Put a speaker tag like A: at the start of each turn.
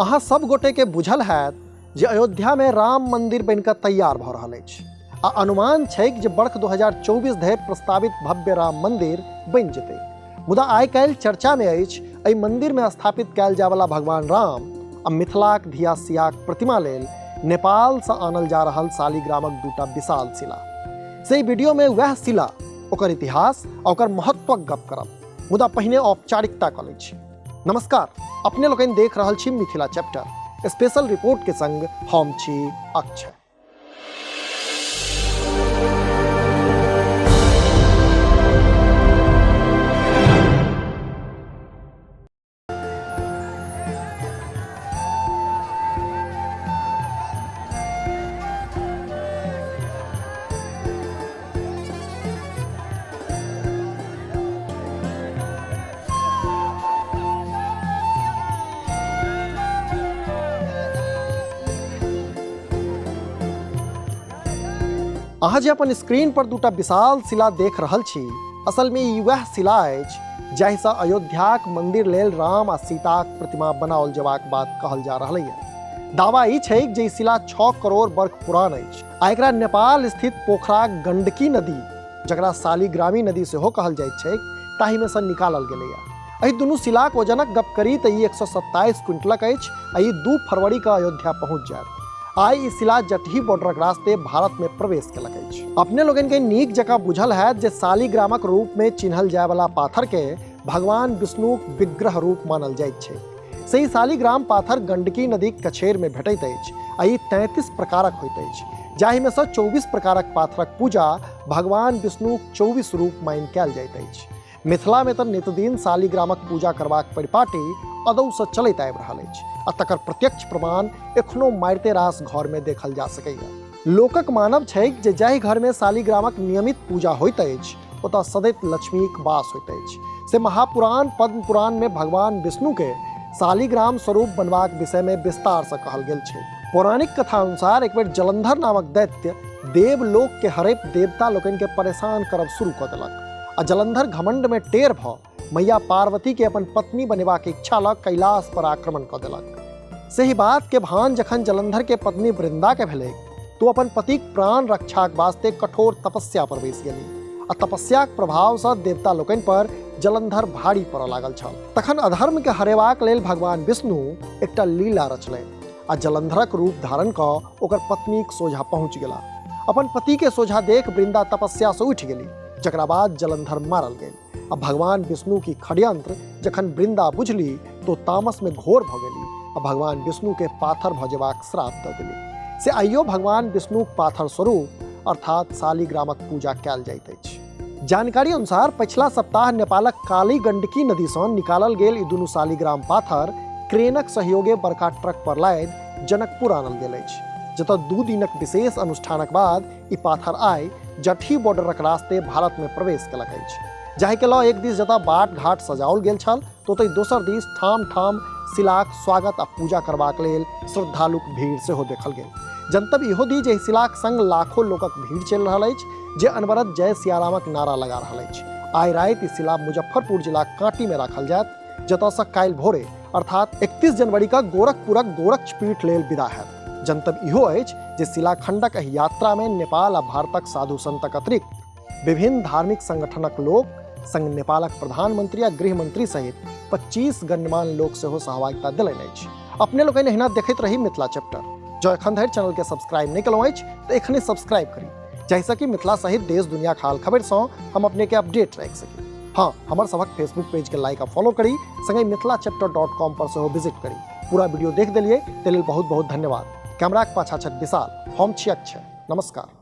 A: अहाँ सब गोटे के बुझल हैत जे अयोध्या में राम मंदिर बनकर तैयार भ रहल अछि आ अनुमान छै जे वर्ष 2024 धरि प्रस्तावित भव्य राम मंदिर बनि जेतै। मुदा आइ काल्हि चर्चा में अछि एहि मंदिर में स्थापित कयल जाय वाला भगवान राम आ मिथिलाक धिया सियाक प्रतिमा लेल नेपाल से आनल जा रहल शालिग्रामक दूटा विशाल शिला। से वीडियो में वह शिला, ओकर इतिहास आ ओकर महत्वक गप करब। मुदा पहिने औपचारिकता क लै छी। नमस्कार, अपने लोकनि देख रहल छी मिथिला चैप्टर स्पेशल रिपोर्ट के संग हम छी अक्षय। अहाँ जे अपन स्क्रीन पर दूटा विशाल शिला देख रहल छी, असल में ई वह शिला अछि जाहिसँ अयोध्याक मंदिर लेल राम आ सीताक प्रतिमा बनाओल जेबाक बात कहल जा रहलै है। दावा ई छै जे ई शिला 6 करोड़ वर्ष पुरान अछि आ एकरा नेपाल स्थित पोखराक गंडकी नदी, जकरा शालिग्रामी नदी सेहो कहल जाइत छै, ताहि में सँ निकालल गेलैया। एहि दुनू शिलाक वजनक गप करी तऽ ई 127 क्विंटलक अछि आ ई 2 फरवरी के अयोध्या पहुंच जायत। आई ई शिला जटही बॉर्डरक रास्ते भारत में प्रवेश केलक अछि। अपने लोगन के नीक जकाँ बुझल हैत जे शालिग्रामक रूप में चिन्हल जाय वाला पाथर के भगवान विष्णुक विग्रह रूप मानल जाइत छै। सही शालिग्राम पाथर गंडकी नदीक कछेर में भेटैत अछि आ ई 33 प्रकारक होइत अछि, जाहि में सँ 24 प्रकारक पाथरक पूजा भगवान विष्णुक 24 रूप मानि कयल जाइत अछि। मिथिला में तऽ नितदिन शालिग्रामक पूजा करबाक परिपाटी अदौ सँ चलैत आबि रहल अछि आ तकर प्रत्यक्ष प्रमाण एखनो मारिते रास घर में देखल जा सकैया। लोकक मानब छै जे जाहि घर में शालिग्रामक नियमित पूजा होइत अछि ओतऽ सदैव लक्ष्मीक वास होइत अछि। से महापुराण पद्म पुराण में भगवान विष्णु के शालिग्राम स्वरूप बनबाक विषय में विस्तार से कहल गेल छै। पौराणिक कथा अनुसार एक बेर जलंधर नामक दैत्य देवलोक के हरैप देवता लोकनि के परेशान करब शुरू कऽ देलक आ जलंधर घमंड में टेढ़ भऽ मैया पार्वती के अपन पत्नी बनेबाक इच्छा लऽ कैलाश पर आक्रमण कऽ देलक। सही बात के भान जखन जलंधर के पत्नी वृंदा के भेलै तो अपन पतिक प्राण रक्षाक वास्ते कठोर तपस्या पर बैस गेली आ तपस्याक प्रभाव सँ देवता लोकनि पर जलंधर भारी पड़ऽ लागल छल। तखन अधर्म के हरेबाक लेल भगवान विष्णु एकटा लीला रचलनि आ जलंधरक रूप धारण कऽ ओकर पत्नीक सोझा पहुँच गेला। अपन पति के सोझा देख वृंदा तपस्या से उठि गेली, जकरा बाद जलंधर मारल गेल आ भगवान विष्णु की षड्यंत्र जखन वृंदा बुझली तो तामस में घोर भऽ गेली आ भगवान विष्णु के पाथर भऽ जेबाक श्राप दऽ देली। से आइयो भगवान विष्णुक पाथर स्वरूप अर्थात शालिग्रामक पूजा कयल जाइत अछि। जानकारी अनुसार पछिला सप्ताह नेपालक काली गंडकी नदी सँ निकालल गेल ई दुनू शालिग्राम पाथर क्रेनक सहयोगे बड़का ट्रक पर लादि जनकपुर आनल गेल अछि, जतऽ 2 दिनक विशेष अनुष्ठानक बाद ई पाथर आइ जटही बॉर्डरक रास्ते भारत में प्रवेश केलक अछि। जाहि के लऽ एक दिस जतऽ बाट घाट सजाओल गेल छल तो ओतहि दोसर दिस ठाम ठाम शिलाक स्वागत आ पूजा करबाक लेल श्रद्धालुक भीड़ सेहो देखल गेल। जनतब इहो दी जे शिलाक संग लाखों लोकक भीड़ चलि रहल अछि जे अनवरत जय सियारामक नारा लगा रहल अछि। आइ राति ई शिला मुजफ्फरपुर जिलाक काँटी में राखल जायत, जतऽ सँ काल्हि भोरे अर्थात 31 जनवरी के गोरखपुरक गोरक्षपीठ लेल विदा हैत। जनतब इहो अछि जे शिलाखंडक एहि यात्रा में नेपाल आ भारतक साधु संतक अतिरिक्त विभिन्न धार्मिक संगठनक लोक संग नेपालक प्रधानमंत्री आ गृह मंत्री सहित 25 गण्यमान्य लोक सेहो सहभागिता देलनि अछि। अपने लोकनि एहिना देखैत रही मिथिला चैप्टर। जो एखन धरि चैनल के सब्सक्राइब नहि केलहुँ अछि तऽ एखने सब्सक्राइब करी, जाहिसँ कि मिथिला सहित देश दुनिया हाल खबर सँ हम अपने के अपडेट राखि सकी। हाँ, हमर सबक फेसबुक पेज के लाइक आ फॉलो करी, संगे मिथिलाचैप्टर.com पर सेहो विजिट करी। पूरा वीडियो देख देलिए ताहि लेल बहुत बहुत धन्यवाद। कैमराक पाछा छथि विशाल, हम छी अक्षय। नमस्कार।